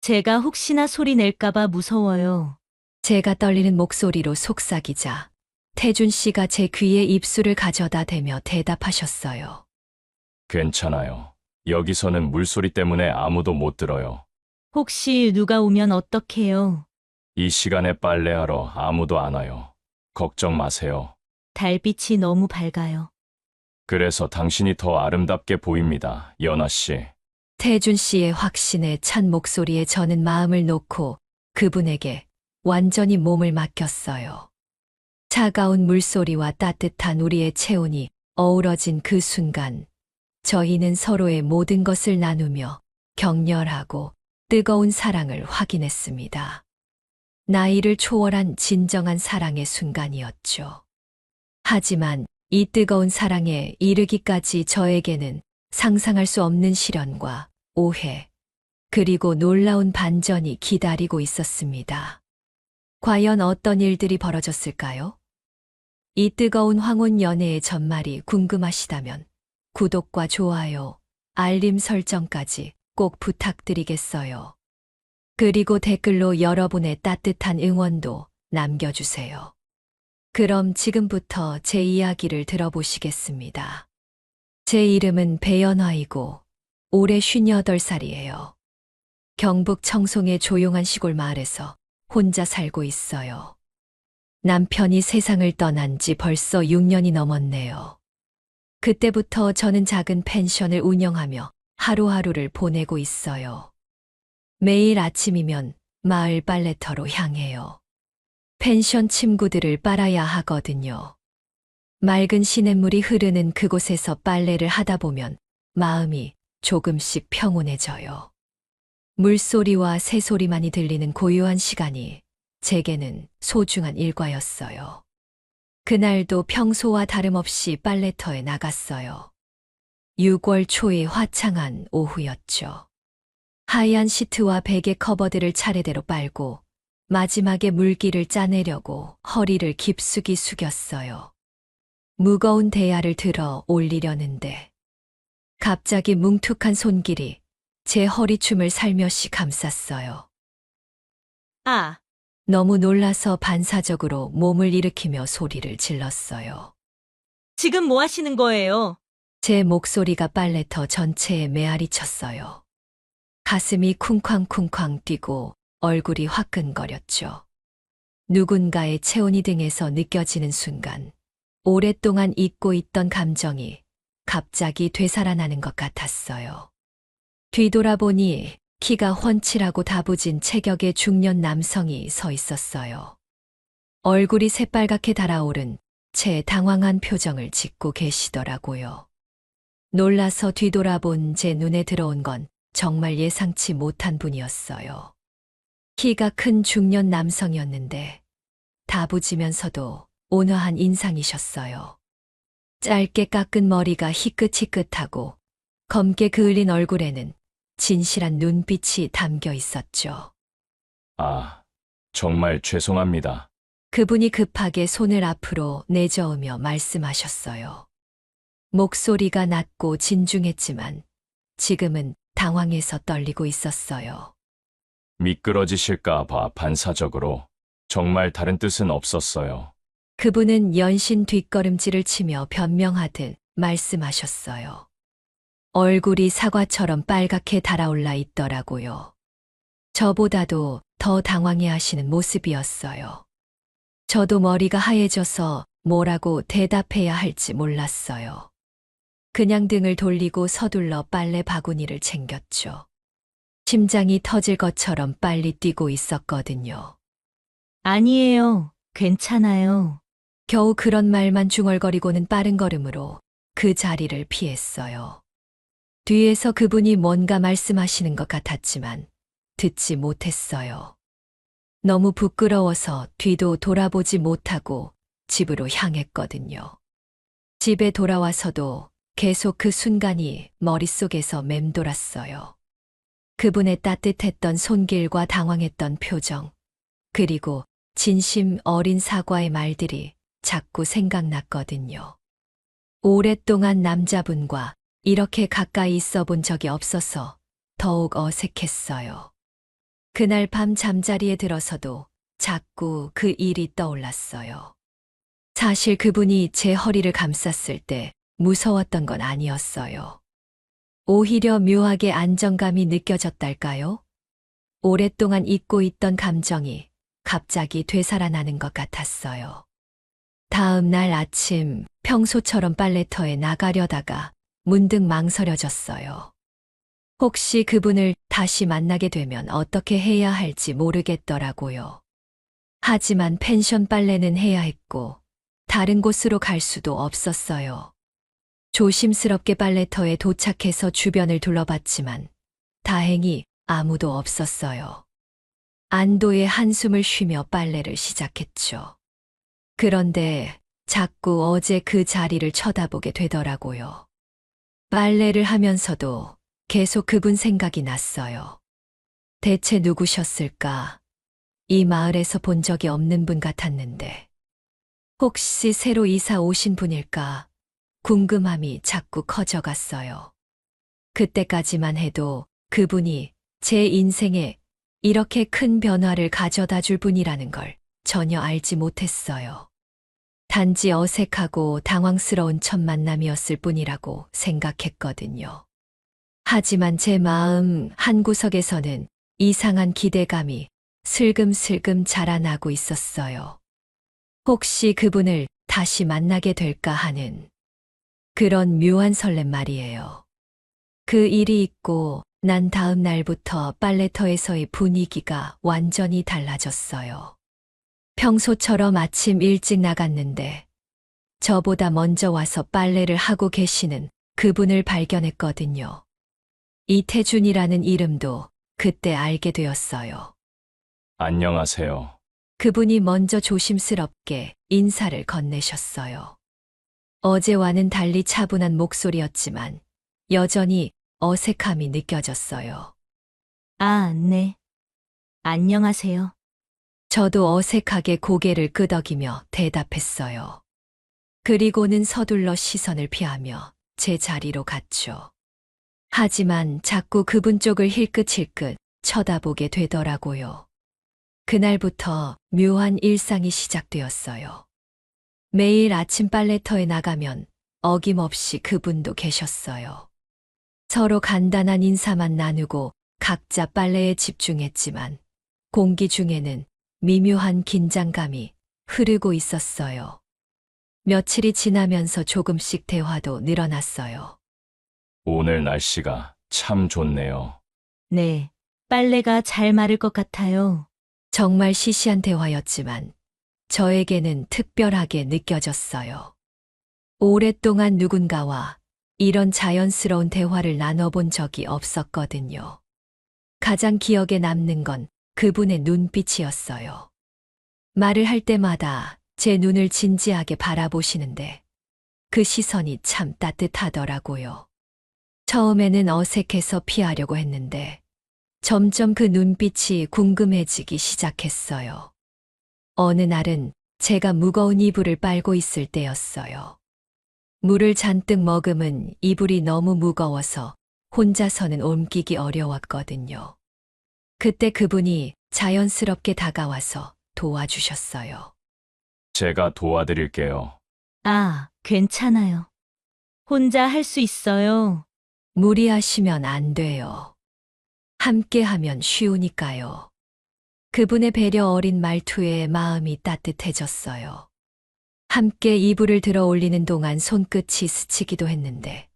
제가 혹시나 소리 낼까봐 무서워요. 제가 떨리는 목소리로 속삭이자 태준 씨가 제 귀에 입술을 가져다 대며 대답하셨어요. 괜찮아요. 여기서는 물소리 때문에 아무도 못 들어요. 혹시 누가 오면 어떡해요? 이 시간에 빨래하러 아무도 안 와요. 걱정 마세요. 달빛이 너무 밝아요. 그래서 당신이 더 아름답게 보입니다, 연아 씨. 태준 씨의 확신에 찬 목소리에 저는 마음을 놓고 그분에게 완전히 몸을 맡겼어요. 차가운 물소리와 따뜻한 우리의 체온이 어우러진 그 순간, 저희는 서로의 모든 것을 나누며 격렬하고 뜨거운 사랑을 확인했습니다. 나이를 초월한 진정한 사랑의 순간이었죠. 하지만 이 뜨거운 사랑에 이르기까지 저에게는 상상할 수 없는 시련과 오해, 그리고 놀라운 반전이 기다리고 있었습니다. 과연 어떤 일들이 벌어졌을까요? 이 뜨거운 황혼 연애의 전말이 궁금하시다면 구독과 좋아요, 알림 설정까지 꼭 부탁드리겠어요. 그리고 댓글로 여러분의 따뜻한 응원도 남겨주세요. 그럼 지금부터 제 이야기를 들어보시겠습니다. 제 이름은 배연화이고 올해 58살이에요. 경북 청송의 조용한 시골 마을에서 혼자 살고 있어요. 남편이 세상을 떠난 지 벌써 6년이 넘었네요. 그때부터 저는 작은 펜션을 운영하며 하루하루를 보내고 있어요. 매일 아침이면 마을 빨래터로 향해요. 펜션 침구들을 빨아야 하거든요. 맑은 시냇물이 흐르는 그곳에서 빨래를 하다 보면 마음이 조금씩 평온해져요. 물소리와 새소리만이 들리는 고요한 시간이 제게는 소중한 일과였어요. 그날도 평소와 다름없이 빨래터에 나갔어요. 6월 초의 화창한 오후였죠. 하얀 시트와 베개 커버들을 차례대로 빨고 마지막에 물기를 짜내려고 허리를 깊숙이 숙였어요. 무거운 대야를 들어 올리려는데 갑자기 뭉툭한 손길이 제 허리춤을 살며시 감쌌어요. 아, 너무 놀라서 반사적으로 몸을 일으키며 소리를 질렀어요. 지금 뭐 하시는 거예요? 제 목소리가 빨래터 전체에 메아리 쳤어요. 가슴이 쿵쾅쿵쾅 뛰고 얼굴이 화끈거렸죠. 누군가의 체온이 등에서 느껴지는 순간, 오랫동안 잊고 있던 감정이 갑자기 되살아나는 것 같았어요. 뒤돌아보니 키가 훤칠하고 다부진 체격의 중년 남성이 서 있었어요. 얼굴이 새빨갛게 달아오른 채 당황한 표정을 짓고 계시더라고요. 놀라서 뒤돌아본 제 눈에 들어온 건 정말 예상치 못한 분이었어요. 키가 큰 중년 남성이었는데 다부지면서도 온화한 인상이셨어요. 짧게 깎은 머리가 희끗희끗하고 검게 그을린 얼굴에는 진실한 눈빛이 담겨 있었죠. 아, 정말 죄송합니다. 그분이 급하게 손을 앞으로 내저으며 말씀하셨어요. 목소리가 낮고 진중했지만 지금은 당황해서 떨리고 있었어요. 미끄러지실까 봐 반사적으로. 정말 다른 뜻은 없었어요. 그분은 연신 뒷걸음질을 치며 변명하듯 말씀하셨어요. 얼굴이 사과처럼 빨갛게 달아올라 있더라고요. 저보다도 더 당황해 하시는 모습이었어요. 저도 머리가 하얘져서 뭐라고 대답해야 할지 몰랐어요. 그냥 등을 돌리고 서둘러 빨래 바구니를 챙겼죠. 심장이 터질 것처럼 빨리 뛰고 있었거든요. 아니에요. 괜찮아요. 겨우 그런 말만 중얼거리고는 빠른 걸음으로 그 자리를 피했어요. 뒤에서 그분이 뭔가 말씀하시는 것 같았지만 듣지 못했어요. 너무 부끄러워서 뒤도 돌아보지 못하고 집으로 향했거든요. 집에 돌아와서도 계속 그 순간이 머릿속에서 맴돌았어요. 그분의 따뜻했던 손길과 당황했던 표정, 그리고 진심 어린 사과의 말들이 자꾸 생각났거든요. 오랫동안 남자분과 이렇게 가까이 있어 본 적이 없어서 더욱 어색했어요. 그날 밤 잠자리에 들어서도 자꾸 그 일이 떠올랐어요. 사실 그분이 제 허리를 감쌌을 때 무서웠던 건 아니었어요. 오히려 묘하게 안정감이 느껴졌달까요? 오랫동안 잊고 있던 감정이 갑자기 되살아나는 것 같았어요. 다음 날 아침 평소처럼 빨래터에 나가려다가 문득 망설여졌어요. 혹시 그분을 다시 만나게 되면 어떻게 해야 할지 모르겠더라고요. 하지만 펜션 빨래는 해야 했고 다른 곳으로 갈 수도 없었어요. 조심스럽게 빨래터에 도착해서 주변을 둘러봤지만 다행히 아무도 없었어요. 안도의 한숨을 쉬며 빨래를 시작했죠. 그런데 자꾸 어제 그 자리를 쳐다보게 되더라고요. 빨래를 하면서도 계속 그분 생각이 났어요. 대체 누구셨을까? 이 마을에서 본 적이 없는 분 같았는데. 혹시 새로 이사 오신 분일까? 궁금함이 자꾸 커져갔어요. 그때까지만 해도 그분이 제 인생에 이렇게 큰 변화를 가져다 줄 분이라는 걸 전혀 알지 못했어요. 단지 어색하고 당황스러운 첫 만남이었을 뿐이라고 생각했거든요. 하지만 제 마음 한구석에서는 이상한 기대감이 슬금슬금 자라나고 있었어요. 혹시 그분을 다시 만나게 될까 하는 그런 묘한 설렘 말이에요. 그 일이 있고 난 다음 날부터 빨래터에서의 분위기가 완전히 달라졌어요. 평소처럼 아침 일찍 나갔는데 저보다 먼저 와서 빨래를 하고 계시는 그분을 발견했거든요. 이태준이라는 이름도 그때 알게 되었어요. 안녕하세요. 그분이 먼저 조심스럽게 인사를 건네셨어요. 어제와는 달리 차분한 목소리였지만 여전히 어색함이 느껴졌어요. 아, 네. 안녕하세요. 저도 어색하게 고개를 끄덕이며 대답했어요. 그리고는 서둘러 시선을 피하며 제 자리로 갔죠. 하지만 자꾸 그분 쪽을 힐끗힐끗 쳐다보게 되더라고요. 그날부터 묘한 일상이 시작되었어요. 매일 아침 빨래터에 나가면 어김없이 그분도 계셨어요. 서로 간단한 인사만 나누고 각자 빨래에 집중했지만 공기 중에는 미묘한 긴장감이 흐르고 있었어요. 며칠이 지나면서 조금씩 대화도 늘어났어요. 오늘 날씨가 참 좋네요. 네. 빨래가 잘 마를 것 같아요. 정말 시시한 대화였지만 저에게는 특별하게 느껴졌어요. 오랫동안 누군가와 이런 자연스러운 대화를 나눠본 적이 없었거든요. 가장 기억에 남는 건 그분의 눈빛이었어요. 말을 할 때마다 제 눈을 진지하게 바라보시는데 그 시선이 참 따뜻하더라고요. 처음에는 어색해서 피하려고 했는데 점점 그 눈빛이 궁금해지기 시작했어요. 어느 날은 제가 무거운 이불을 빨고 있을 때였어요. 물을 잔뜩 머금은 이불이 너무 무거워서 혼자서는 옮기기 어려웠거든요. 그때 그분이 자연스럽게 다가와서 도와주셨어요. 제가 도와드릴게요. 아, 괜찮아요. 혼자 할 수 있어요. 무리하시면 안 돼요. 함께하면 쉬우니까요. 그분의 배려 어린 말투에 마음이 따뜻해졌어요. 함께 이불을 들어 올리는 동안 손끝이 스치기도 했는데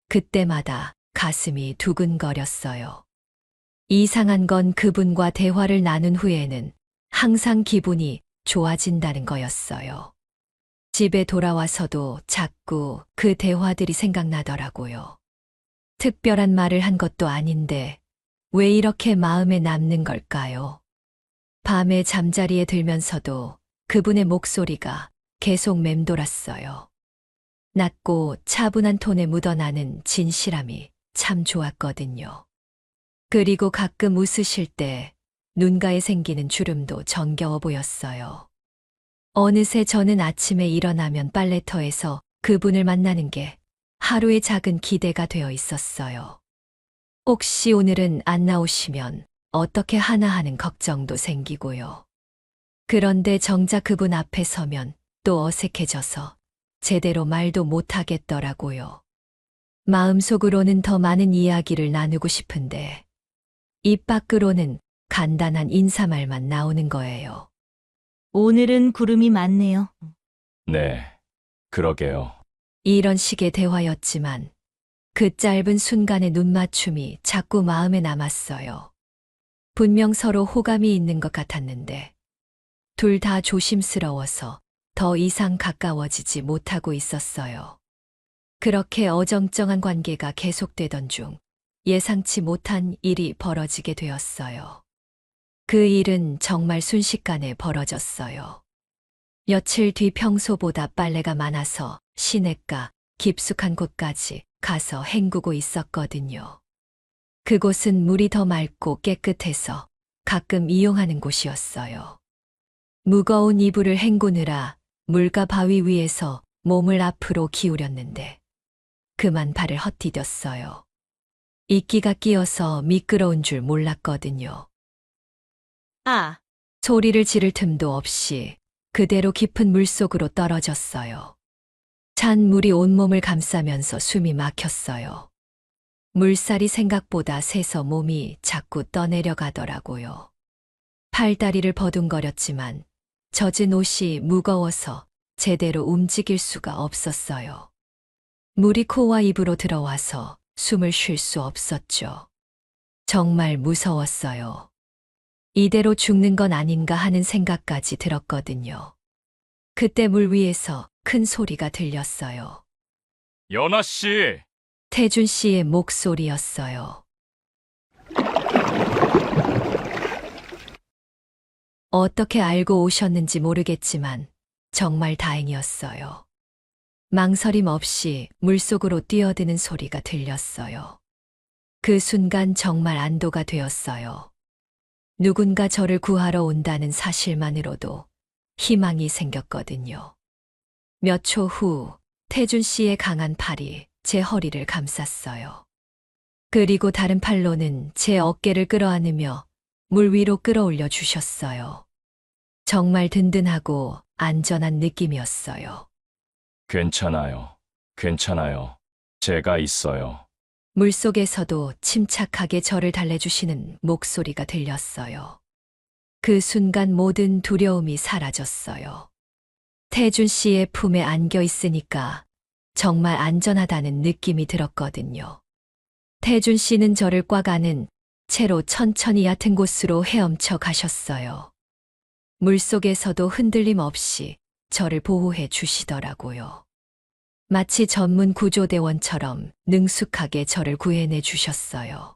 그때마다 가슴이 두근거렸어요. 이상한 건 그분과 대화를 나눈 후에는 항상 기분이 좋아진다는 거였어요. 집에 돌아와서도 자꾸 그 대화들이 생각나더라고요. 특별한 말을 한 것도 아닌데 왜 이렇게 마음에 남는 걸까요? 밤에 잠자리에 들면서도 그분의 목소리가 계속 맴돌았어요. 낮고 차분한 톤에 묻어나는 진실함이 참 좋았거든요. 그리고 가끔 웃으실 때 눈가에 생기는 주름도 정겨워 보였어요. 어느새 저는 아침에 일어나면 빨래터에서 그분을 만나는 게 하루의 작은 기대가 되어 있었어요. 혹시 오늘은 안 나오시면 어떻게 하나 하는 걱정도 생기고요. 그런데 정작 그분 앞에 서면 또 어색해져서 제대로 말도 못하겠더라고요. 마음속으로는 더 많은 이야기를 나누고 싶은데 입 밖으로는 간단한 인사말만 나오는 거예요. 오늘은 구름이 많네요. 네, 그러게요. 이런 식의 대화였지만 그 짧은 순간의 눈맞춤이 자꾸 마음에 남았어요. 분명 서로 호감이 있는 것 같았는데 둘 다 조심스러워서 더 이상 가까워지지 못하고 있었어요. 그렇게 어정쩡한 관계가 계속되던 중 예상치 못한 일이 벌어지게 되었어요. 그 일은 정말 순식간에 벌어졌어요. 며칠 뒤 평소보다 빨래가 많아서 시냇가 깊숙한 곳까지 가서 헹구고 있었거든요. 그곳은 물이 더 맑고 깨끗해서 가끔 이용하는 곳이었어요. 무거운 이불을 헹구느라 물과 바위 위에서 몸을 앞으로 기울였는데 그만 발을 헛디뎠어요. 이끼가 끼어서 미끄러운 줄 몰랐거든요. 아, 소리를 지를 틈도 없이 그대로 깊은 물속으로 떨어졌어요. 찬 물이 온몸을 감싸면서 숨이 막혔어요. 물살이 생각보다 세서 몸이 자꾸 떠내려가더라고요. 팔다리를 버둥거렸지만 젖은 옷이 무거워서 제대로 움직일 수가 없었어요. 물이 코와 입으로 들어와서 숨을 쉴 수 없었죠. 정말 무서웠어요. 이대로 죽는 건 아닌가 하는 생각까지 들었거든요. 그때 물 위에서 큰 소리가 들렸어요. 연아 씨! 태준 씨의 목소리였어요. 어떻게 알고 오셨는지 모르겠지만 정말 다행이었어요. 망설임 없이 물속으로 뛰어드는 소리가 들렸어요. 그 순간 정말 안도가 되었어요. 누군가 저를 구하러 온다는 사실만으로도 희망이 생겼거든요. 몇 초 후 태준 씨의 강한 팔이 제 허리를 감쌌어요. 그리고 다른 팔로는 제 어깨를 끌어안으며 물 위로 끌어올려 주셨어요. 정말 든든하고 안전한 느낌이었어요. 괜찮아요. 괜찮아요. 제가 있어요. 물속에서도 침착하게 저를 달래주시는 목소리가 들렸어요. 그 순간 모든 두려움이 사라졌어요. 태준 씨의 품에 안겨 있으니까 정말 안전하다는 느낌이 들었거든요. 태준 씨는 저를 꽉 안은 채로 천천히 얕은 곳으로 헤엄쳐 가셨어요. 물속에서도 흔들림 없이 저를 보호해 주시더라고요. 마치 전문 구조대원처럼 능숙하게 저를 구해내 주셨어요.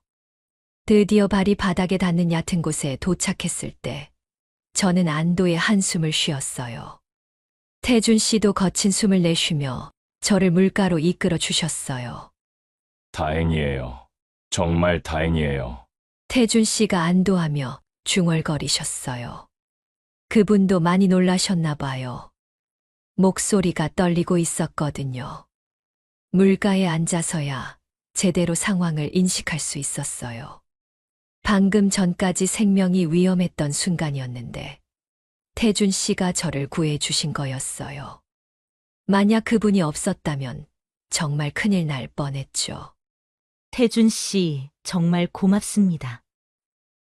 드디어 발이 바닥에 닿는 얕은 곳에 도착했을 때 저는 안도의 한숨을 쉬었어요. 태준 씨도 거친 숨을 내쉬며 저를 물가로 이끌어 주셨어요. 다행이에요. 정말 다행이에요. 태준 씨가 안도하며 중얼거리셨어요. 그분도 많이 놀라셨나 봐요. 목소리가 떨리고 있었거든요. 물가에 앉아서야 제대로 상황을 인식할 수 있었어요. 방금 전까지 생명이 위험했던 순간이었는데 태준 씨가 저를 구해 주신 거였어요. 만약 그분이 없었다면 정말 큰일 날 뻔했죠. 태준 씨, 정말 고맙습니다.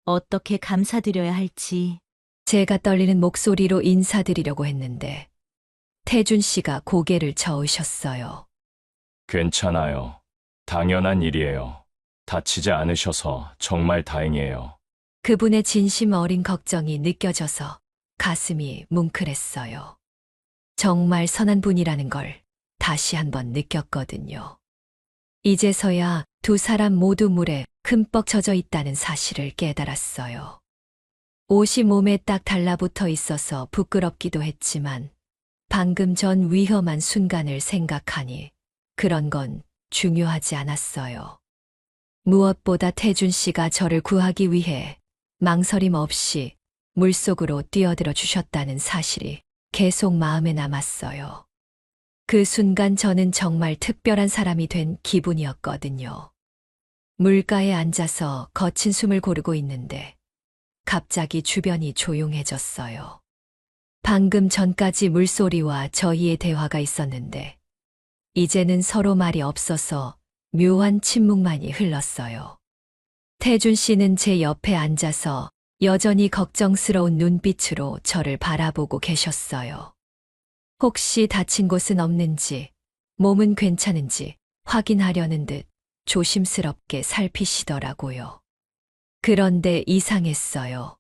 어떻게 감사드려야 할지. 제가 떨리는 목소리로 인사드리려고 했는데 태준 씨가 고개를 저으셨어요. 괜찮아요. 당연한 일이에요. 다치지 않으셔서 정말 다행이에요. 그분의 진심 어린 걱정이 느껴져서 가슴이 뭉클했어요. 정말 선한 분이라는 걸 다시 한번 느꼈거든요. 이제서야 두 사람 모두 물에 흠뻑 젖어 있다는 사실을 깨달았어요. 옷이 몸에 딱 달라붙어 있어서 부끄럽기도 했지만 방금 전 위험한 순간을 생각하니 그런 건 중요하지 않았어요. 무엇보다 태준 씨가 저를 구하기 위해 망설임 없이 물속으로 뛰어들어 주셨다는 사실이 계속 마음에 남았어요. 그 순간 저는 정말 특별한 사람이 된 기분이었거든요. 물가에 앉아서 거친 숨을 고르고 있는데 갑자기 주변이 조용해졌어요. 방금 전까지 물소리와 저희의 대화가 있었는데, 이제는 서로 말이 없어서 묘한 침묵만이 흘렀어요. 태준 씨는 제 옆에 앉아서 여전히 걱정스러운 눈빛으로 저를 바라보고 계셨어요. 혹시 다친 곳은 없는지, 몸은 괜찮은지 확인하려는 듯 조심스럽게 살피시더라고요. 그런데 이상했어요.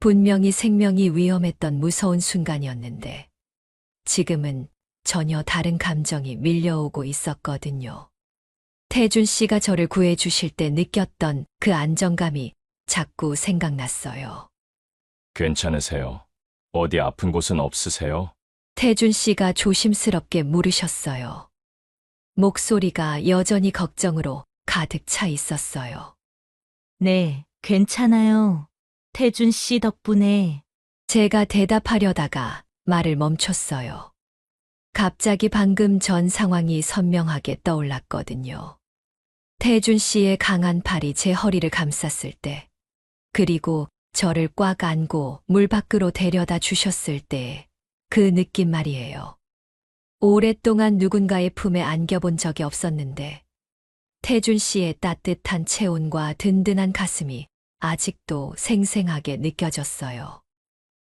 분명히 생명이 위험했던 무서운 순간이었는데, 지금은 전혀 다른 감정이 밀려오고 있었거든요. 태준 씨가 저를 구해주실 때 느꼈던 그 안정감이 자꾸 생각났어요. 괜찮으세요? 어디 아픈 곳은 없으세요? 태준 씨가 조심스럽게 물으셨어요. 목소리가 여전히 걱정으로 가득 차 있었어요. 네, 괜찮아요. 태준 씨 덕분에. 제가 대답하려다가 말을 멈췄어요. 갑자기 방금 전 상황이 선명하게 떠올랐거든요. 태준 씨의 강한 팔이 제 허리를 감쌌을 때, 그리고 저를 꽉 안고 물 밖으로 데려다 주셨을 때 그 느낌 말이에요. 오랫동안 누군가의 품에 안겨본 적이 없었는데, 태준 씨의 따뜻한 체온과 든든한 가슴이 아직도 생생하게 느껴졌어요.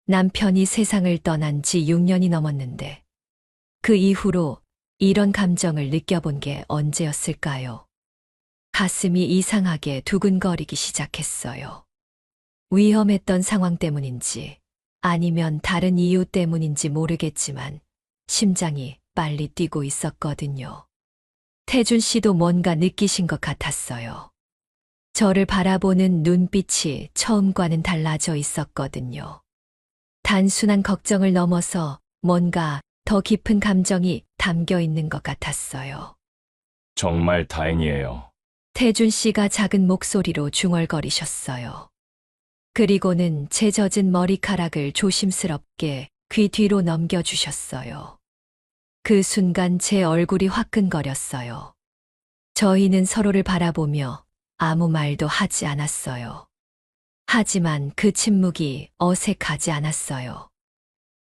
남편이 세상을 떠난 지 6년이 넘었는데, 그 이후로 이런 감정을 느껴본 게 언제였을까요? 가슴이 이상하게 두근거리기 시작했어요. 위험했던 상황 때문인지 아니면 다른 이유 때문인지 모르겠지만 심장이 빨리 뛰고 있었거든요. 태준 씨도 뭔가 느끼신 것 같았어요. 저를 바라보는 눈빛이 처음과는 달라져 있었거든요. 단순한 걱정을 넘어서 뭔가 더 깊은 감정이 담겨 있는 것 같았어요. 정말 다행이에요. 태준 씨가 작은 목소리로 중얼거리셨어요. 그리고는 제 젖은 머리카락을 조심스럽게 귀 뒤로 넘겨주셨어요. 그 순간 제 얼굴이 화끈거렸어요. 저희는 서로를 바라보며 아무 말도 하지 않았어요. 하지만 그 침묵이 어색하지 않았어요.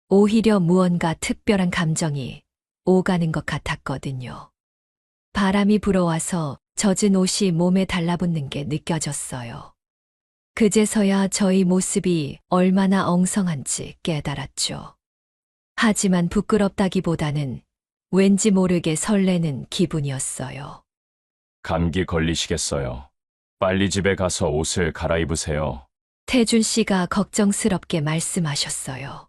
오히려 무언가 특별한 감정이 오가는 것 같았거든요. 바람이 불어와서 젖은 옷이 몸에 달라붙는 게 느껴졌어요. 그제서야 저희 모습이 얼마나 엉성한지 깨달았죠. 하지만 부끄럽다기보다는 왠지 모르게 설레는 기분이었어요. 감기 걸리시겠어요. 빨리 집에 가서 옷을 갈아입으세요. 태준 씨가 걱정스럽게 말씀하셨어요.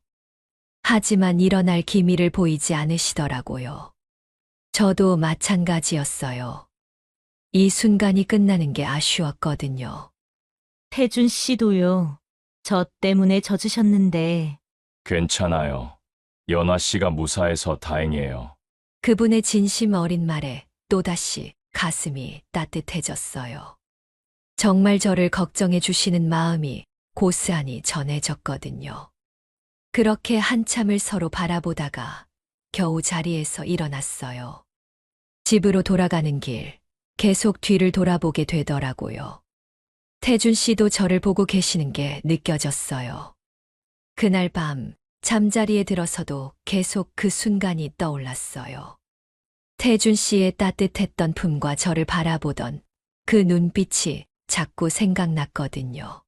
하지만 일어날 기미를 보이지 않으시더라고요. 저도 마찬가지였어요. 이 순간이 끝나는 게 아쉬웠거든요. 태준 씨도요. 저 때문에 젖으셨는데. 괜찮아요. 연화 씨가 무사해서 다행이에요. 그분의 진심 어린 말에 또다시 가슴이 따뜻해졌어요. 정말 저를 걱정해 주시는 마음이 고스란히 전해졌거든요. 그렇게 한참을 서로 바라보다가 겨우 자리에서 일어났어요. 집으로 돌아가는 길, 계속 뒤를 돌아보게 되더라고요. 태준 씨도 저를 보고 계시는 게 느껴졌어요. 그날 밤 잠자리에 들어서도 계속 그 순간이 떠올랐어요. 태준 씨의 따뜻했던 품과 저를 바라보던 그 눈빛이 자꾸 생각났거든요.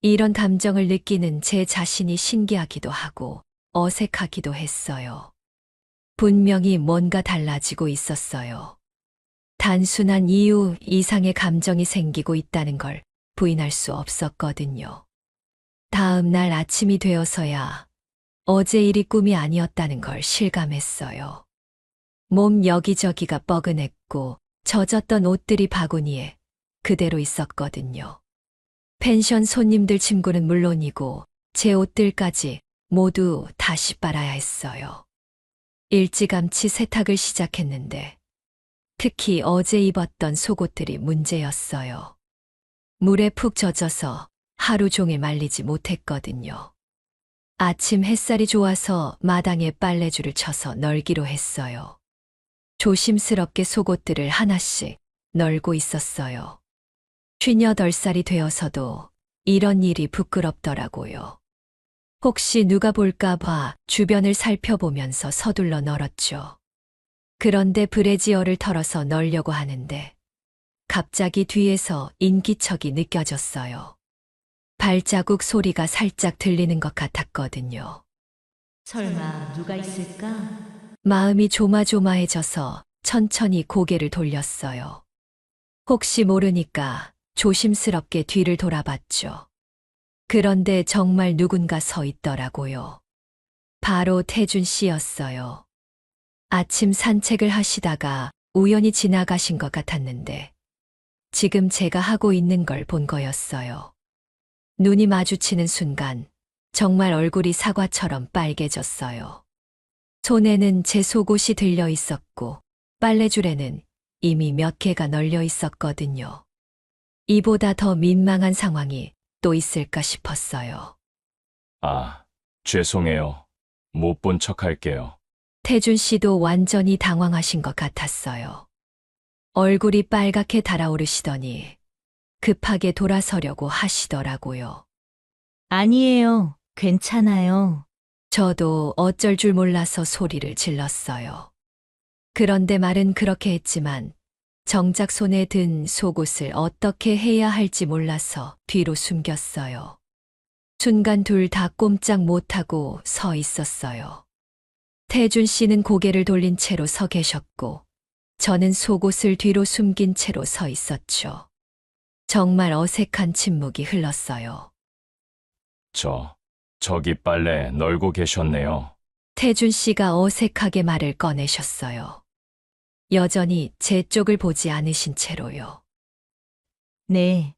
이런 감정을 느끼는 제 자신이 신기하기도 하고 어색하기도 했어요. 분명히 뭔가 달라지고 있었어요. 단순한 이유 이상의 감정이 생기고 있다는 걸 부인할 수 없었거든요. 다음 날 아침이 되어서야 어제 일이 꿈이 아니었다는 걸 실감했어요. 몸 여기저기가 뻐근했고 젖었던 옷들이 바구니에 그대로 있었거든요. 펜션 손님들 침구는 물론이고 제 옷들까지 모두 다시 빨아야 했어요. 일찌감치 세탁을 시작했는데 특히 어제 입었던 속옷들이 문제였어요. 물에 푹 젖어서 하루 종일 말리지 못했거든요. 아침 햇살이 좋아서 마당에 빨래줄을 쳐서 널기로 했어요. 조심스럽게 속옷들을 하나씩 널고 있었어요. 58살이 되어서도 이런 일이 부끄럽더라고요. 혹시 누가 볼까봐 주변을 살펴보면서 서둘러 널었죠. 그런데 브래지어를 털어서 널려고 하는데 갑자기 뒤에서 인기척이 느껴졌어요. 발자국 소리가 살짝 들리는 것 같았거든요. 설마 누가 있을까? 마음이 조마조마해져서 천천히 고개를 돌렸어요. 혹시 모르니까 조심스럽게 뒤를 돌아봤죠. 그런데 정말 누군가 서 있더라고요. 바로 태준 씨였어요. 아침 산책을 하시다가 우연히 지나가신 것 같았는데 지금 제가 하고 있는 걸 본 거였어요. 눈이 마주치는 순간 정말 얼굴이 사과처럼 빨개졌어요. 손에는 제 속옷이 들려 있었고 빨래줄에는 이미 몇 개가 널려 있었거든요. 이보다 더 민망한 상황이 또 있을까 싶었어요. 아, 죄송해요. 못 본 척 할게요. 태준 씨도 완전히 당황하신 것 같았어요. 얼굴이 빨갛게 달아오르시더니 급하게 돌아서려고 하시더라고요. 아니에요. 괜찮아요. 저도 어쩔 줄 몰라서 소리를 질렀어요. 그런데 말은 그렇게 했지만 정작 손에 든 속옷을 어떻게 해야 할지 몰라서 뒤로 숨겼어요. 순간 둘 다 꼼짝 못하고 서 있었어요. 태준 씨는 고개를 돌린 채로 서 계셨고 저는 속옷을 뒤로 숨긴 채로 서 있었죠. 정말 어색한 침묵이 흘렀어요. 저기 빨래 널고 계셨네요. 태준 씨가 어색하게 말을 꺼내셨어요. 여전히 제 쪽을 보지 않으신 채로요. 네.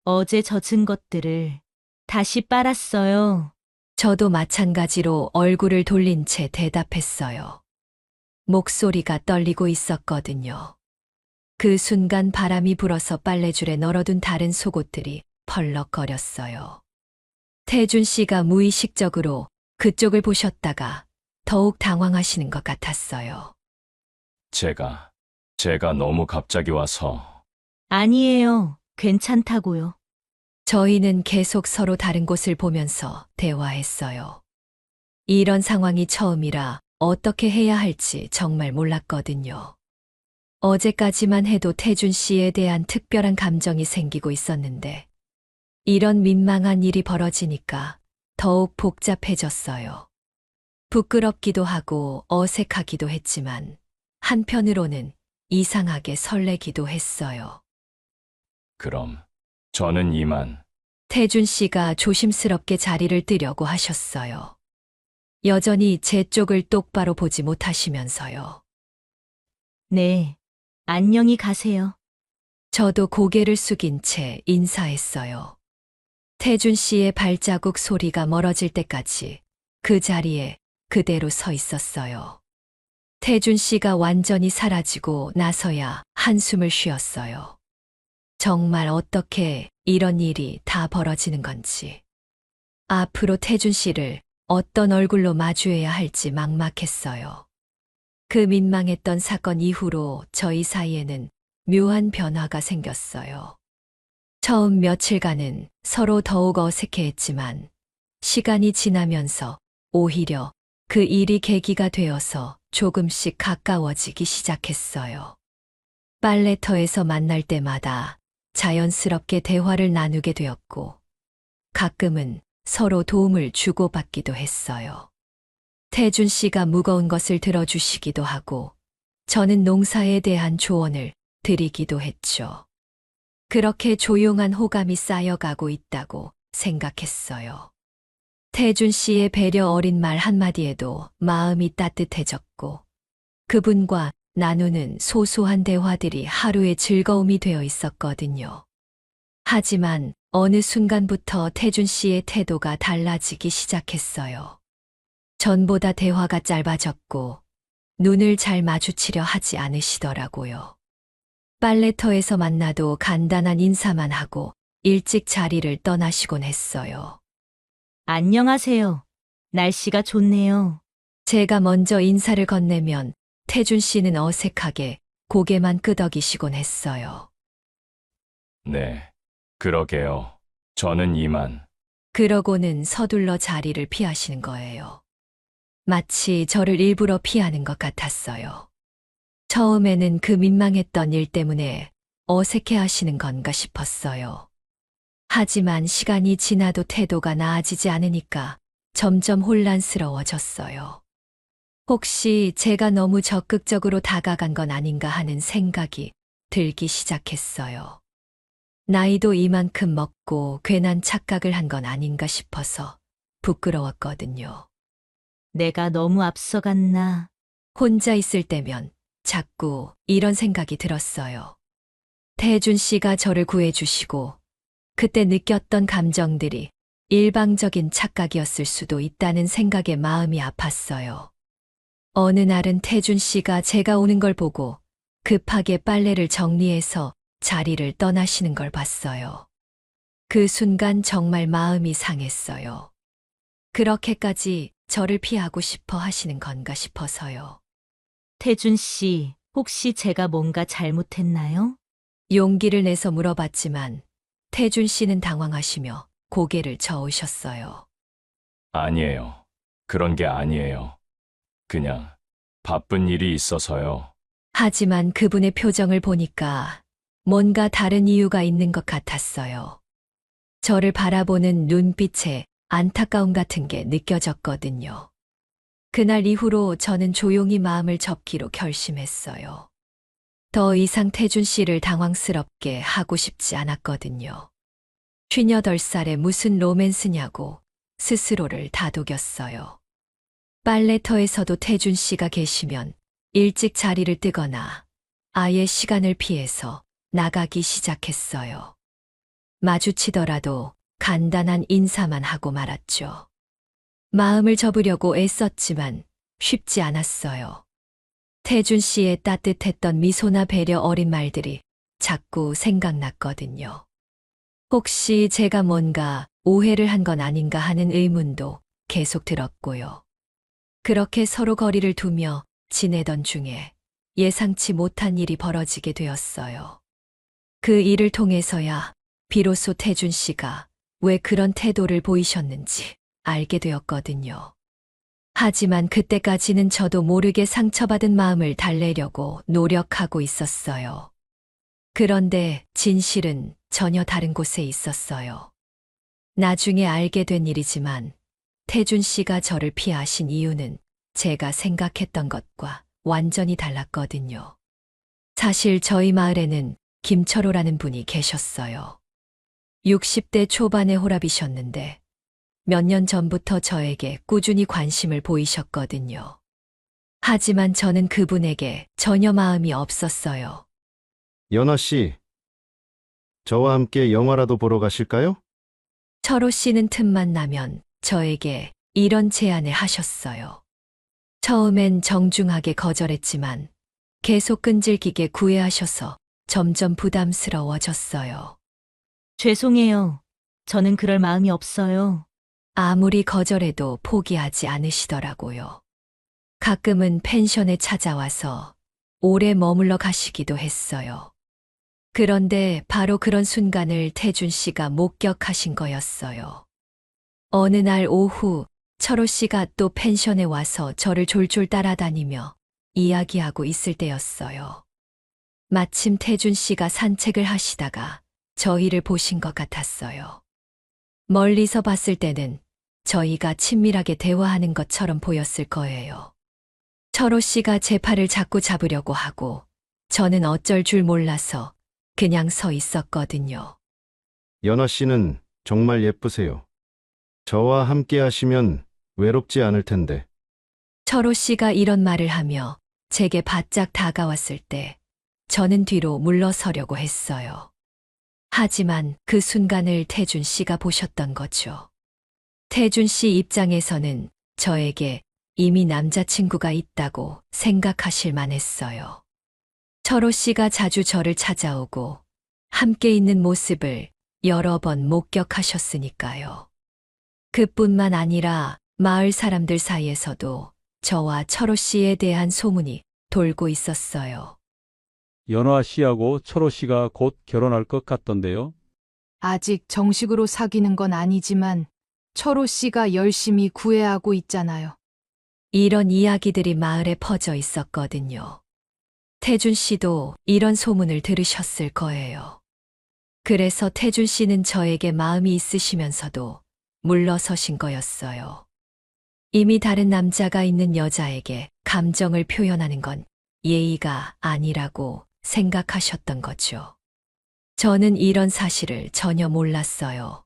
어제 젖은 것들을 다시 빨았어요. 저도 마찬가지로 얼굴을 돌린 채 대답했어요. 목소리가 떨리고 있었거든요. 그 순간 바람이 불어서 빨래줄에 널어둔 다른 속옷들이 펄럭거렸어요. 태준 씨가 무의식적으로 그쪽을 보셨다가 더욱 당황하시는 것 같았어요. 제가 너무 갑자기 와서. 아니에요. 괜찮다고요. 저희는 계속 서로 다른 곳을 보면서 대화했어요. 이런 상황이 처음이라 어떻게 해야 할지 정말 몰랐거든요. 어제까지만 해도 태준 씨에 대한 특별한 감정이 생기고 있었는데 이런 민망한 일이 벌어지니까 더욱 복잡해졌어요. 부끄럽기도 하고 어색하기도 했지만 한편으로는 이상하게 설레기도 했어요. 그럼 저는 이만. 태준 씨가 조심스럽게 자리를 뜨려고 하셨어요. 여전히 제 쪽을 똑바로 보지 못하시면서요. 네. 안녕히 가세요. 저도 고개를 숙인 채 인사했어요. 태준 씨의 발자국 소리가 멀어질 때까지 그 자리에 그대로 서 있었어요. 태준 씨가 완전히 사라지고 나서야 한숨을 쉬었어요. 정말 어떻게 이런 일이 다 벌어지는 건지. 앞으로 태준 씨를 어떤 얼굴로 마주해야 할지 막막했어요. 그 민망했던 사건 이후로 저희 사이에는 묘한 변화가 생겼어요. 처음 며칠간은 서로 더욱 어색해했지만 시간이 지나면서 오히려 그 일이 계기가 되어서 조금씩 가까워지기 시작했어요. 빨래터에서 만날 때마다 자연스럽게 대화를 나누게 되었고 가끔은 서로 도움을 주고받기도 했어요. 태준 씨가 무거운 것을 들어주시기도 하고 저는 농사에 대한 조언을 드리기도 했죠. 그렇게 조용한 호감이 쌓여가고 있다고 생각했어요. 태준 씨의 배려 어린 말 한마디에도 마음이 따뜻해졌고 그분과 나누는 소소한 대화들이 하루의 즐거움이 되어 있었거든요. 하지만 어느 순간부터 태준 씨의 태도가 달라지기 시작했어요. 전보다 대화가 짧아졌고 눈을 잘 마주치려 하지 않으시더라고요. 빨래터에서 만나도 간단한 인사만 하고 일찍 자리를 떠나시곤 했어요. 안녕하세요. 날씨가 좋네요. 제가 먼저 인사를 건네면 태준 씨는 어색하게 고개만 끄덕이시곤 했어요. 네, 그러게요. 저는 이만. 그러고는 서둘러 자리를 피하시는 거예요. 마치 저를 일부러 피하는 것 같았어요. 처음에는 그 민망했던 일 때문에 어색해 하시는 건가 싶었어요. 하지만 시간이 지나도 태도가 나아지지 않으니까 점점 혼란스러워졌어요. 혹시 제가 너무 적극적으로 다가간 건 아닌가 하는 생각이 들기 시작했어요. 나이도 이만큼 먹고 괜한 착각을 한 건 아닌가 싶어서 부끄러웠거든요. 내가 너무 앞서갔나? 혼자 있을 때면 자꾸 이런 생각이 들었어요. 태준 씨가 저를 구해주시고 그때 느꼈던 감정들이 일방적인 착각이었을 수도 있다는 생각에 마음이 아팠어요. 어느 날은 태준 씨가 제가 오는 걸 보고 급하게 빨래를 정리해서 자리를 떠나시는 걸 봤어요. 그 순간 정말 마음이 상했어요. 그렇게까지 저를 피하고 싶어 하시는 건가 싶어서요. 태준 씨, 혹시 제가 뭔가 잘못했나요? 용기를 내서 물어봤지만 태준 씨는 당황하시며 고개를 저으셨어요. 아니에요. 그런 게 아니에요. 그냥 바쁜 일이 있어서요. 하지만 그분의 표정을 보니까 뭔가 다른 이유가 있는 것 같았어요. 저를 바라보는 눈빛에 안타까움 같은 게 느껴졌거든요. 그날 이후로 저는 조용히 마음을 접기로 결심했어요. 더 이상 태준 씨를 당황스럽게 하고 싶지 않았거든요. 58살에 무슨 로맨스냐고 스스로를 다독였어요. 빨래터에서도 태준 씨가 계시면 일찍 자리를 뜨거나 아예 시간을 피해서 나가기 시작했어요. 마주치더라도 간단한 인사만 하고 말았죠. 마음을 접으려고 애썼지만 쉽지 않았어요. 태준 씨의 따뜻했던 미소나 배려 어린 말들이 자꾸 생각났거든요. 혹시 제가 뭔가 오해를 한 건 아닌가 하는 의문도 계속 들었고요. 그렇게 서로 거리를 두며 지내던 중에 예상치 못한 일이 벌어지게 되었어요. 그 일을 통해서야 비로소 태준 씨가 왜 그런 태도를 보이셨는지 알게 되었거든요. 하지만 그때까지는 저도 모르게 상처받은 마음을 달래려고 노력하고 있었어요. 그런데 진실은 전혀 다른 곳에 있었어요. 나중에 알게 된 일이지만 태준 씨가 저를 피하신 이유는 제가 생각했던 것과 완전히 달랐거든요. 사실 저희 마을에는 김철호라는 분이 계셨어요. 60대 초반의 호랍이셨는데 몇 년 전부터 저에게 꾸준히 관심을 보이셨거든요. 하지만 저는 그분에게 전혀 마음이 없었어요. 연아 씨, 저와 함께 영화라도 보러 가실까요? 철호 씨는 틈만 나면 저에게 이런 제안을 하셨어요. 처음엔 정중하게 거절했지만 계속 끈질기게 구애하셔서 점점 부담스러워졌어요. 죄송해요. 저는 그럴 마음이 없어요. 아무리 거절해도 포기하지 않으시더라고요. 가끔은 펜션에 찾아와서 오래 머물러 가시기도 했어요. 그런데 바로 그런 순간을 태준 씨가 목격하신 거였어요. 어느 날 오후 철호 씨가 또 펜션에 와서 저를 졸졸 따라다니며 이야기하고 있을 때였어요. 마침 태준 씨가 산책을 하시다가 저희를 보신 것 같았어요. 멀리서 봤을 때는 저희가 친밀하게 대화하는 것처럼 보였을 거예요. 철호 씨가 제 팔을 자꾸 잡으려고 하고 저는 어쩔 줄 몰라서 그냥 서 있었거든요. 연아 씨는 정말 예쁘세요. 저와 함께 하시면 외롭지 않을 텐데. 철호 씨가 이런 말을 하며 제게 바짝 다가왔을 때 저는 뒤로 물러서려고 했어요. 하지만 그 순간을 태준 씨가 보셨던 거죠. 태준 씨 입장에서는 저에게 이미 남자친구가 있다고 생각하실 만했어요. 철호 씨가 자주 저를 찾아오고 함께 있는 모습을 여러 번 목격하셨으니까요. 그뿐만 아니라 마을 사람들 사이에서도 저와 철호 씨에 대한 소문이 돌고 있었어요. 연화 씨하고 철호 씨가 곧 결혼할 것 같던데요. 아직 정식으로 사귀는 건 아니지만 철호 씨가 열심히 구애하고 있잖아요. 이런 이야기들이 마을에 퍼져 있었거든요. 태준 씨도 이런 소문을 들으셨을 거예요. 그래서 태준 씨는 저에게 마음이 있으시면서도 물러서신 거였어요. 이미 다른 남자가 있는 여자에게 감정을 표현하는 건 예의가 아니라고 생각하셨던 거죠. 저는 이런 사실을 전혀 몰랐어요.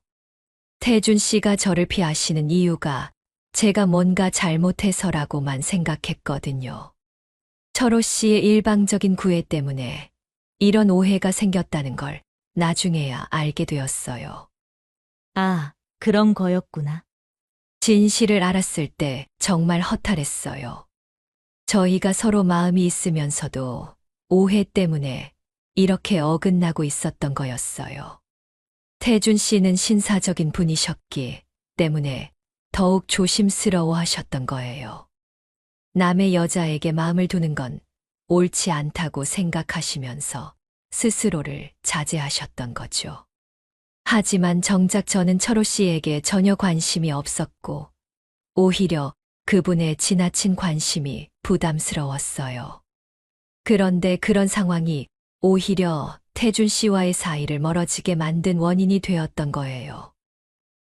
태준 씨가 저를 피하시는 이유가 제가 뭔가 잘못해서라고만 생각했거든요. 철호 씨의 일방적인 구애 때문에 이런 오해가 생겼다는 걸 나중에야 알게 되었어요. 아, 그런 거였구나. 진실을 알았을 때 정말 허탈했어요. 저희가 서로 마음이 있으면서도 오해 때문에 이렇게 어긋나고 있었던 거였어요. 태준 씨는 신사적인 분이셨기 때문에 더욱 조심스러워 하셨던 거예요. 남의 여자에게 마음을 두는 건 옳지 않다고 생각하시면서 스스로를 자제하셨던 거죠. 하지만 정작 저는 철호 씨에게 전혀 관심이 없었고, 오히려 그분의 지나친 관심이 부담스러웠어요. 그런데 그런 상황이 오히려 태준 씨와의 사이를 멀어지게 만든 원인이 되었던 거예요.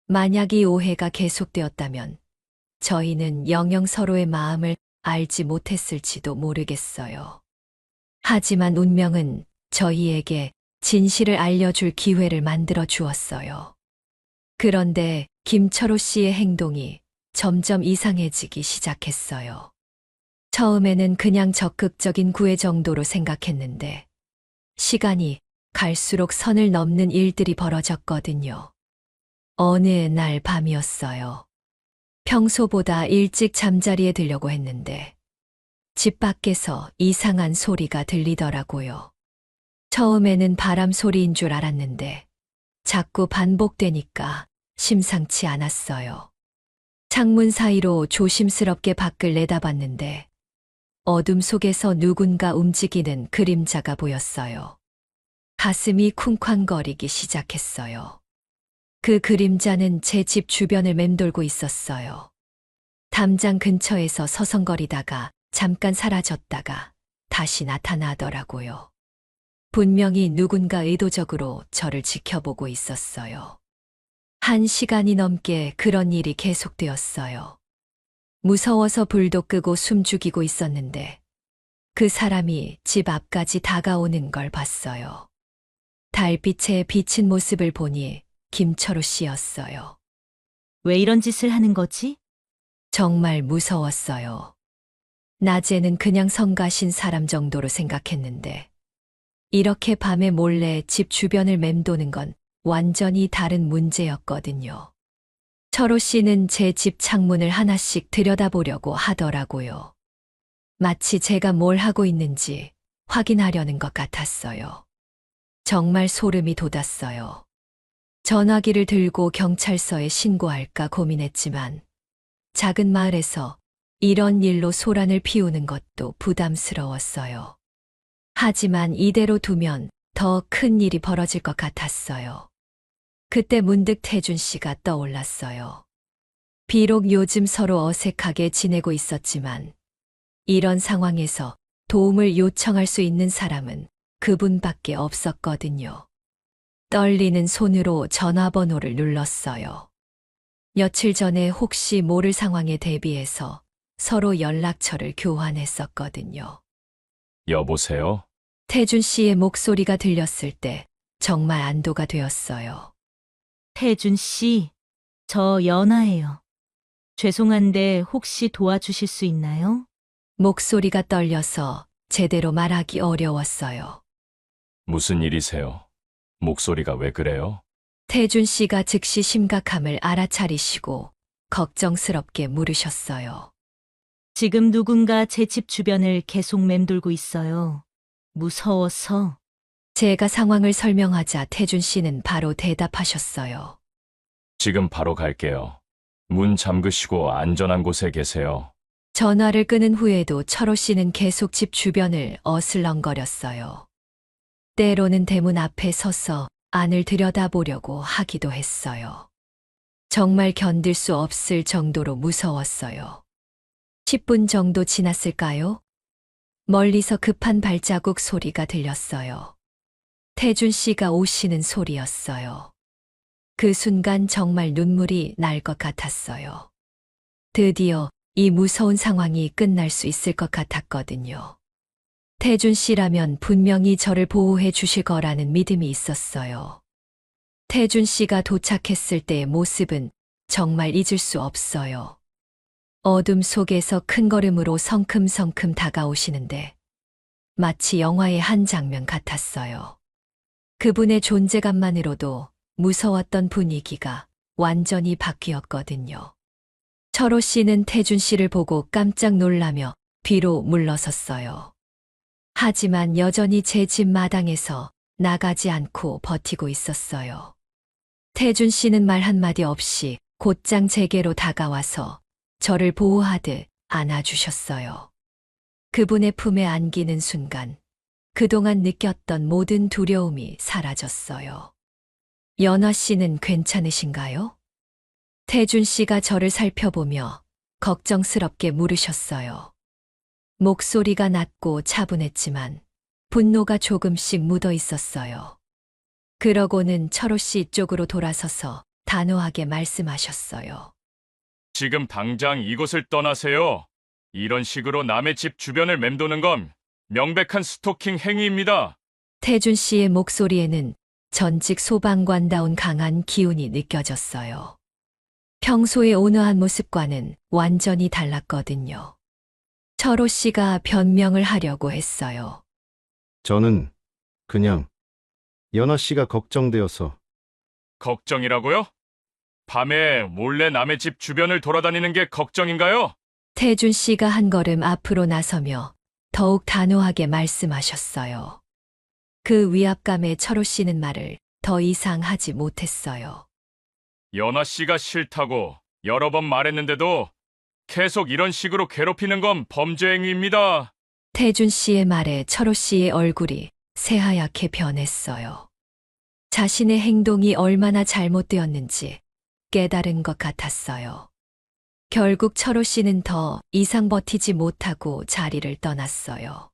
만약 이 오해가 계속되었다면 저희는 영영 서로의 마음을 알지 못했을지도 모르겠어요. 하지만 운명은 저희에게 진실을 알려줄 기회를 만들어 주었어요. 그런데 김철호 씨의 행동이 점점 이상해지기 시작했어요. 처음에는 그냥 적극적인 구애 정도로 생각했는데 시간이 갈수록 선을 넘는 일들이 벌어졌거든요. 어느 날 밤이었어요. 평소보다 일찍 잠자리에 들려고 했는데 집 밖에서 이상한 소리가 들리더라고요. 처음에는 바람 소리인 줄 알았는데 자꾸 반복되니까 심상치 않았어요. 창문 사이로 조심스럽게 밖을 내다봤는데 어둠 속에서 누군가 움직이는 그림자가 보였어요. 가슴이 쿵쾅거리기 시작했어요. 그 그림자는 제 집 주변을 맴돌고 있었어요. 담장 근처에서 서성거리다가 잠깐 사라졌다가 다시 나타나더라고요. 분명히 누군가 의도적으로 저를 지켜보고 있었어요. 1시간이 넘게 그런 일이 계속되었어요. 무서워서 불도 끄고 숨죽이고 있었는데 그 사람이 집 앞까지 다가오는 걸 봤어요. 달빛에 비친 모습을 보니 김철호 씨였어요. 왜 이런 짓을 하는 거지? 정말 무서웠어요. 낮에는 그냥 성가신 사람 정도로 생각했는데 이렇게 밤에 몰래 집 주변을 맴도는 건 완전히 다른 문제였거든요. 철호 씨는 제 집 창문을 하나씩 들여다보려고 하더라고요. 마치 제가 뭘 하고 있는지 확인하려는 것 같았어요. 정말 소름이 돋았어요. 전화기를 들고 경찰서에 신고할까 고민했지만 작은 마을에서 이런 일로 소란을 피우는 것도 부담스러웠어요. 하지만 이대로 두면 더 큰 일이 벌어질 것 같았어요. 그때 문득 태준 씨가 떠올랐어요. 비록 요즘 서로 어색하게 지내고 있었지만 이런 상황에서 도움을 요청할 수 있는 사람은 그분밖에 없었거든요. 떨리는 손으로 전화번호를 눌렀어요. 며칠 전에 혹시 모를 상황에 대비해서 서로 연락처를 교환했었거든요. 여보세요? 태준 씨의 목소리가 들렸을 때 정말 안도가 되었어요. 태준 씨, 저 연아예요. 죄송한데 혹시 도와주실 수 있나요? 목소리가 떨려서 제대로 말하기 어려웠어요. 무슨 일이세요? 목소리가 왜 그래요? 태준 씨가 즉시 심각함을 알아차리시고 걱정스럽게 물으셨어요. 지금 누군가 제 집 주변을 계속 맴돌고 있어요. 무서워서. 제가 상황을 설명하자 태준 씨는 바로 대답하셨어요. 지금 바로 갈게요. 문 잠그시고 안전한 곳에 계세요. 전화를 끊은 후에도 철호 씨는 계속 집 주변을 어슬렁거렸어요. 때로는 대문 앞에 서서 안을 들여다보려고 하기도 했어요. 정말 견딜 수 없을 정도로 무서웠어요. 10분 정도 지났을까요? 멀리서 급한 발자국 소리가 들렸어요. 태준 씨가 오시는 소리였어요. 그 순간 정말 눈물이 날 것 같았어요. 드디어 이 무서운 상황이 끝날 수 있을 것 같았거든요. 태준 씨라면 분명히 저를 보호해 주실 거라는 믿음이 있었어요. 태준 씨가 도착했을 때의 모습은 정말 잊을 수 없어요. 어둠 속에서 큰 걸음으로 성큼성큼 다가오시는데 마치 영화의 한 장면 같았어요. 그분의 존재감만으로도 무서웠던 분위기가 완전히 바뀌었거든요. 철호 씨는 태준 씨를 보고 깜짝 놀라며 뒤로 물러섰어요. 하지만 여전히 제 집 마당에서 나가지 않고 버티고 있었어요. 태준 씨는 말 한마디 없이 곧장 제게로 다가와서 저를 보호하듯 안아주셨어요. 그분의 품에 안기는 순간 그동안 느꼈던 모든 두려움이 사라졌어요. 연화 씨는 괜찮으신가요? 태준 씨가 저를 살펴보며 걱정스럽게 물으셨어요. 목소리가 낮고 차분했지만 분노가 조금씩 묻어 있었어요. 그러고는 철호 씨 쪽으로 돌아서서 단호하게 말씀하셨어요. 지금 당장 이곳을 떠나세요. 이런 식으로 남의 집 주변을 맴도는 건 명백한 스토킹 행위입니다. 태준 씨의 목소리에는 전직 소방관다운 강한 기운이 느껴졌어요. 평소의 온화한 모습과는 완전히 달랐거든요. 철호 씨가 변명을 하려고 했어요. 저는 그냥 연아 씨가 걱정되어서. 걱정이라고요? 밤에 몰래 남의 집 주변을 돌아다니는 게 걱정인가요? 태준 씨가 한 걸음 앞으로 나서며 더욱 단호하게 말씀하셨어요. 그 위압감에 철호 씨는 말을 더 이상 하지 못했어요. 연아 씨가 싫다고 여러 번 말했는데도 계속 이런 식으로 괴롭히는 건 범죄 행위입니다. 태준 씨의 말에 철호 씨의 얼굴이 새하얗게 변했어요. 자신의 행동이 얼마나 잘못되었는지 깨달은 것 같았어요. 결국 철호 씨는 더 이상 버티지 못하고 자리를 떠났어요.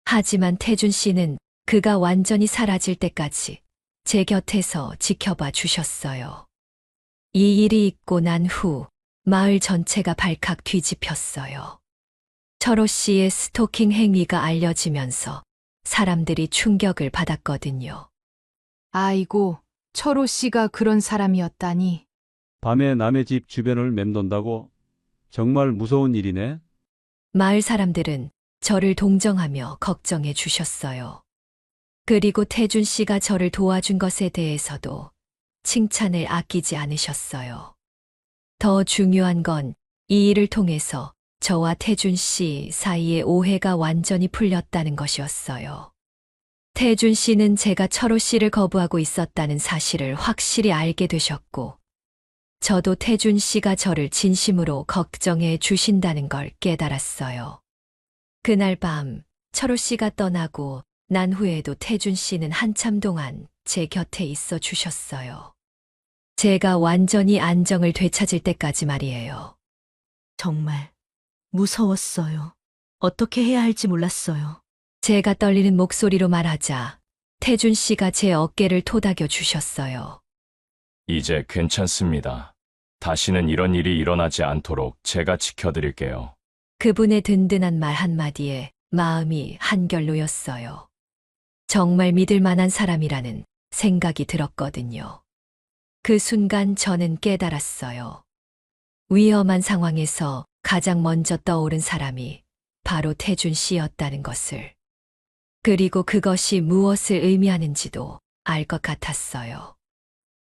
하지만 태준 씨는 그가 완전히 사라질 때까지 제 곁에서 지켜봐 주셨어요. 이 일이 있고 난 후 마을 전체가 발칵 뒤집혔어요. 철호 씨의 스토킹 행위가 알려지면서 사람들이 충격을 받았거든요. 아이고, 철호 씨가 그런 사람이었다니. 밤에 남의 집 주변을 맴돈다고? 정말 무서운 일이네. 마을 사람들은 저를 동정하며 걱정해 주셨어요. 그리고 태준 씨가 저를 도와준 것에 대해서도 칭찬을 아끼지 않으셨어요. 더 중요한 건 이 일을 통해서 저와 태준 씨 사이의 오해가 완전히 풀렸다는 것이었어요. 태준 씨는 제가 철호 씨를 거부하고 있었다는 사실을 확실히 알게 되셨고, 저도 태준 씨가 저를 진심으로 걱정해 주신다는 걸 깨달았어요. 그날 밤 철호 씨가 떠나고 난 후에도 태준 씨는 한참 동안 제 곁에 있어 주셨어요. 제가 완전히 안정을 되찾을 때까지 말이에요. 정말 무서웠어요. 어떻게 해야 할지 몰랐어요. 제가 떨리는 목소리로 말하자 태준 씨가 제 어깨를 토닥여 주셨어요. 이제 괜찮습니다. 다시는 이런 일이 일어나지 않도록 제가 지켜드릴게요. 그분의 든든한 말 한마디에 마음이 한결 놓였어요. 정말 믿을 만한 사람이라는 생각이 들었거든요. 그 순간 저는 깨달았어요. 위험한 상황에서 가장 먼저 떠오른 사람이 바로 태준 씨였다는 것을. 그리고 그것이 무엇을 의미하는지도 알 것 같았어요.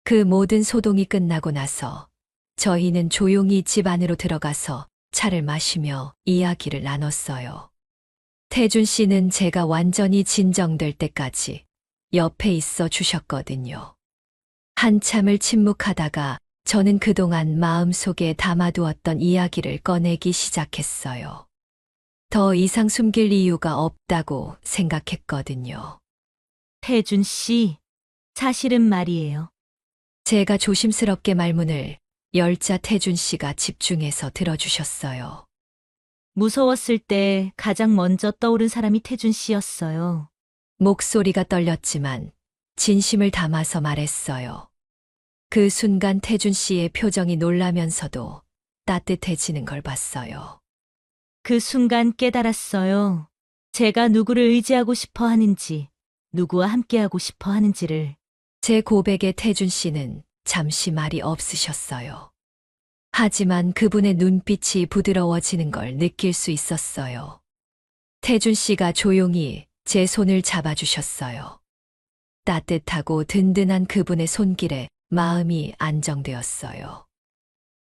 그 모든 소동이 끝나고 나서 저희는 조용히 집 안으로 들어가서 차를 마시며 이야기를 나눴어요. 태준 씨는 제가 완전히 진정될 때까지 옆에 있어 주셨거든요. 한참을 침묵하다가 저는 그동안 마음속에 담아두었던 이야기를 꺼내기 시작했어요. 더 이상 숨길 이유가 없다고 생각했거든요. 태준 씨, 사실은 말이에요. 제가 조심스럽게 말문을 열자 태준 씨가 집중해서 들어주셨어요. 무서웠을 때 가장 먼저 떠오른 사람이 태준 씨였어요. 목소리가 떨렸지만 진심을 담아서 말했어요. 그 순간 태준 씨의 표정이 놀라면서도 따뜻해지는 걸 봤어요. 그 순간 깨달았어요. 제가 누구를 의지하고 싶어 하는지, 누구와 함께하고 싶어 하는지를. 제 고백에 태준 씨는 잠시 말이 없으셨어요. 하지만 그분의 눈빛이 부드러워지는 걸 느낄 수 있었어요. 태준 씨가 조용히 제 손을 잡아주셨어요. 따뜻하고 든든한 그분의 손길에 마음이 안정되었어요.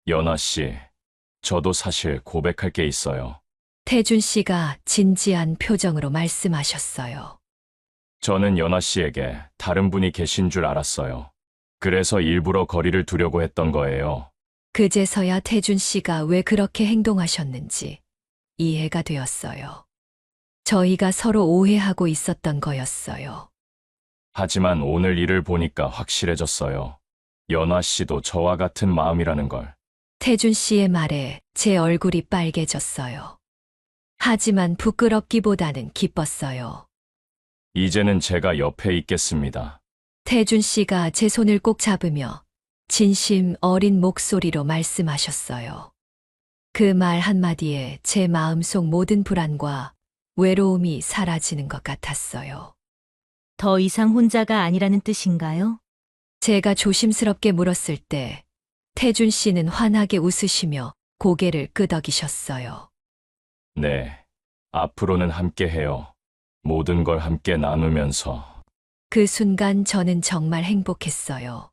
연아 씨, 저도 사실 고백할 게 있어요. 태준 씨가 진지한 표정으로 말씀하셨어요. 저는 연아 씨에게 다른 분이 계신 줄 알았어요. 그래서 일부러 거리를 두려고 했던 거예요. 그제서야 태준 씨가 왜 그렇게 행동하셨는지 이해가 되었어요. 저희가 서로 오해하고 있었던 거였어요. 하지만 오늘 일을 보니까 확실해졌어요. 연아 씨도 저와 같은 마음이라는 걸. 태준 씨의 말에 제 얼굴이 빨개졌어요. 하지만 부끄럽기보다는 기뻤어요. 이제는 제가 옆에 있겠습니다. 태준 씨가 제 손을 꼭 잡으며 진심 어린 목소리로 말씀하셨어요. 그 말 한마디에 제 마음속 모든 불안과 외로움이 사라지는 것 같았어요. 더 이상 혼자가 아니라는 뜻인가요? 제가 조심스럽게 물었을 때 태준 씨는 환하게 웃으시며 고개를 끄덕이셨어요. 네, 앞으로는 함께 해요. 모든 걸 함께 나누면서. 그 순간 저는 정말 행복했어요.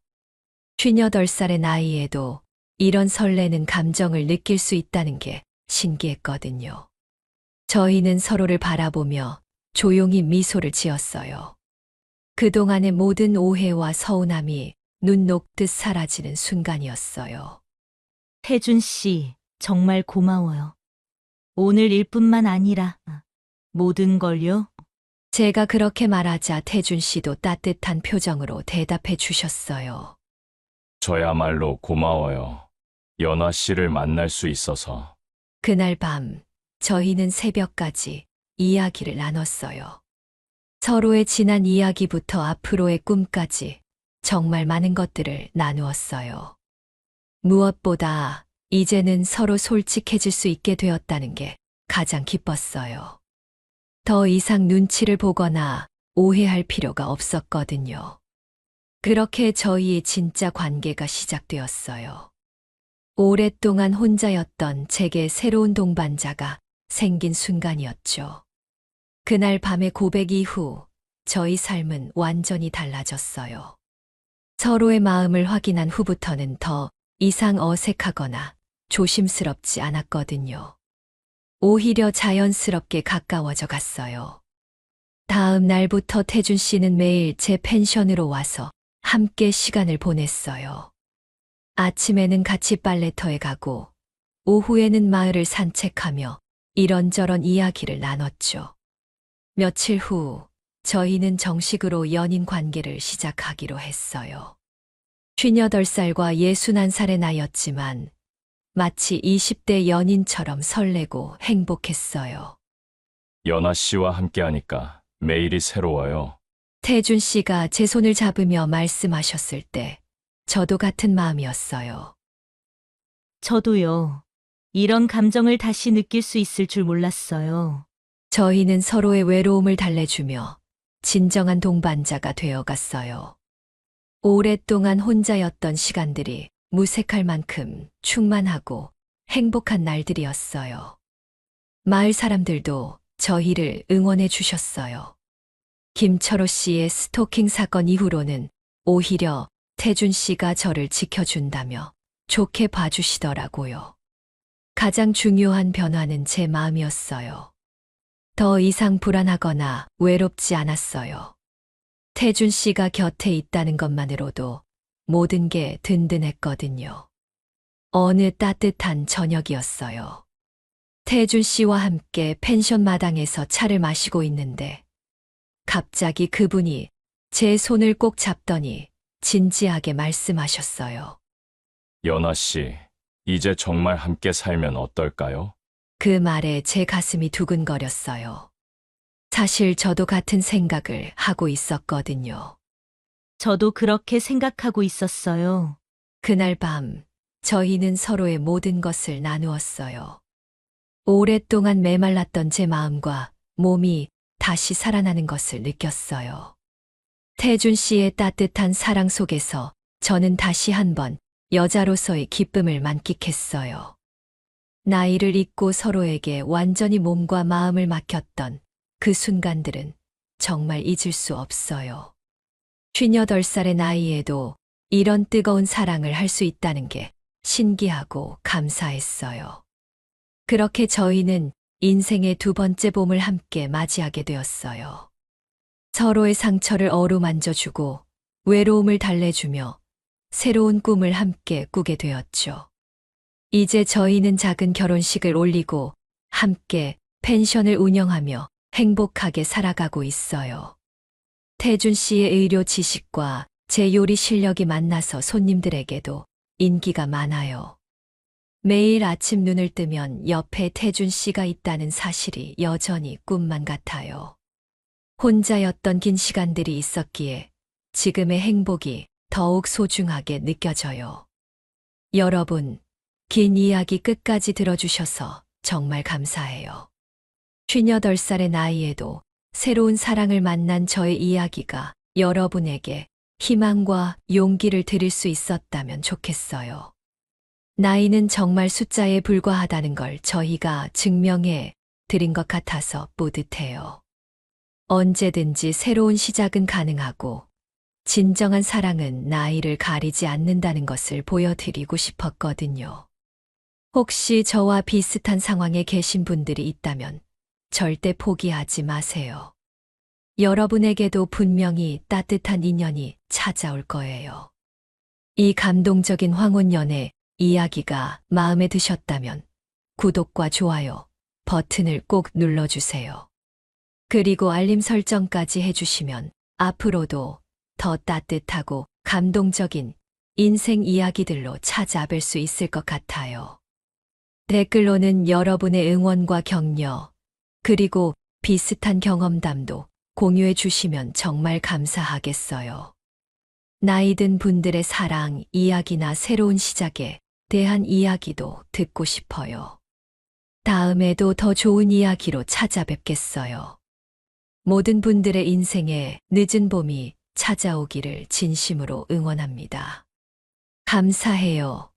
58살의 나이에도 이런 설레는 감정을 느낄 수 있다는 게 신기했거든요. 저희는 서로를 바라보며 조용히 미소를 지었어요. 그동안의 모든 오해와 서운함이 눈 녹듯 사라지는 순간이었어요. 태준 씨, 정말 고마워요. 오늘 일뿐만 아니라 모든 걸요. 제가 그렇게 말하자 태준 씨도 따뜻한 표정으로 대답해 주셨어요. 저야말로 고마워요. 연아 씨를 만날 수 있어서. 그날 밤 저희는 새벽까지 이야기를 나눴어요. 서로의 지난 이야기부터 앞으로의 꿈까지 정말 많은 것들을 나누었어요. 무엇보다 이제는 서로 솔직해질 수 있게 되었다는 게 가장 기뻤어요. 더 이상 눈치를 보거나 오해할 필요가 없었거든요. 그렇게 저희의 진짜 관계가 시작되었어요. 오랫동안 혼자였던 제게 새로운 동반자가 생긴 순간이었죠. 그날 밤의 고백 이후 저희 삶은 완전히 달라졌어요. 서로의 마음을 확인한 후부터는 더 이상 어색하거나 조심스럽지 않았거든요. 오히려 자연스럽게 가까워져 갔어요. 다음 날부터 태준 씨는 매일 제 펜션으로 와서 함께 시간을 보냈어요. 아침에는 같이 빨래터에 가고 오후에는 마을을 산책하며 이런저런 이야기를 나눴죠. 며칠 후 저희는 정식으로 연인 관계를 시작하기로 했어요. 58살과 61살의 나이였지만 마치 20대 연인처럼 설레고 행복했어요. 연아 씨와 함께하니까 매일이 새로워요. 태준 씨가 제 손을 잡으며 말씀하셨을 때 저도 같은 마음이었어요. 저도요. 이런 감정을 다시 느낄 수 있을 줄 몰랐어요. 저희는 서로의 외로움을 달래주며 진정한 동반자가 되어갔어요. 오랫동안 혼자였던 시간들이 무색할 만큼 충만하고 행복한 날들이었어요. 마을 사람들도 저희를 응원해 주셨어요. 김철호 씨의 스토킹 사건 이후로는 오히려 태준 씨가 저를 지켜준다며 좋게 봐주시더라고요. 가장 중요한 변화는 제 마음이었어요. 더 이상 불안하거나 외롭지 않았어요. 태준 씨가 곁에 있다는 것만으로도 모든 게 든든했거든요. 어느 따뜻한 저녁이었어요. 태준 씨와 함께 펜션 마당에서 차를 마시고 있는데 갑자기 그분이 제 손을 꼭 잡더니 진지하게 말씀하셨어요. 연아 씨, 이제 정말 함께 살면 어떨까요? 그 말에 제 가슴이 두근거렸어요. 사실 저도 같은 생각을 하고 있었거든요. 저도 그렇게 생각하고 있었어요. 그날 밤 저희는 서로의 모든 것을 나누었어요. 오랫동안 메말랐던 제 마음과 몸이 다시 살아나는 것을 느꼈어요. 태준 씨의 따뜻한 사랑 속에서 저는 다시 한번 여자로서의 기쁨을 만끽했어요. 나이를 잊고 서로에게 완전히 몸과 마음을 맡겼던 그 순간들은 정말 잊을 수 없어요. 58살의 나이에도 이런 뜨거운 사랑을 할 수 있다는 게 신기하고 감사했어요. 그렇게 저희는 인생의 두 번째 봄을 함께 맞이하게 되었어요. 서로의 상처를 어루만져주고 외로움을 달래주며 새로운 꿈을 함께 꾸게 되었죠. 이제 저희는 작은 결혼식을 올리고 함께 펜션을 운영하며 행복하게 살아가고 있어요. 태준 씨의 의료 지식과 제 요리 실력이 만나서 손님들에게도 인기가 많아요. 매일 아침 눈을 뜨면 옆에 태준 씨가 있다는 사실이 여전히 꿈만 같아요. 혼자였던 긴 시간들이 있었기에 지금의 행복이 더욱 소중하게 느껴져요. 여러분, 긴 이야기 끝까지 들어주셔서 정말 감사해요. 58살의 나이에도 새로운 사랑을 만난 저의 이야기가 여러분에게 희망과 용기를 드릴 수 있었다면 좋겠어요. 나이는 정말 숫자에 불과하다는 걸 저희가 증명해 드린 것 같아서 뿌듯해요. 언제든지 새로운 시작은 가능하고 진정한 사랑은 나이를 가리지 않는다는 것을 보여드리고 싶었거든요. 혹시 저와 비슷한 상황에 계신 분들이 있다면 절대 포기하지 마세요. 여러분에게도 분명히 따뜻한 인연이 찾아올 거예요. 이 감동적인 황혼연애 이야기가 마음에 드셨다면 구독과 좋아요 버튼을 꼭 눌러주세요. 그리고 알림 설정까지 해주시면 앞으로도 더 따뜻하고 감동적인 인생 이야기들로 찾아뵐 수 있을 것 같아요. 댓글로는 여러분의 응원과 격려, 그리고 비슷한 경험담도 공유해 주시면 정말 감사하겠어요. 나이든 분들의 사랑, 이야기나 새로운 시작에 대한 이야기도 듣고 싶어요. 다음에도 더 좋은 이야기로 찾아뵙겠어요. 모든 분들의 인생에 늦은 봄이 찾아오기를 진심으로 응원합니다. 감사해요.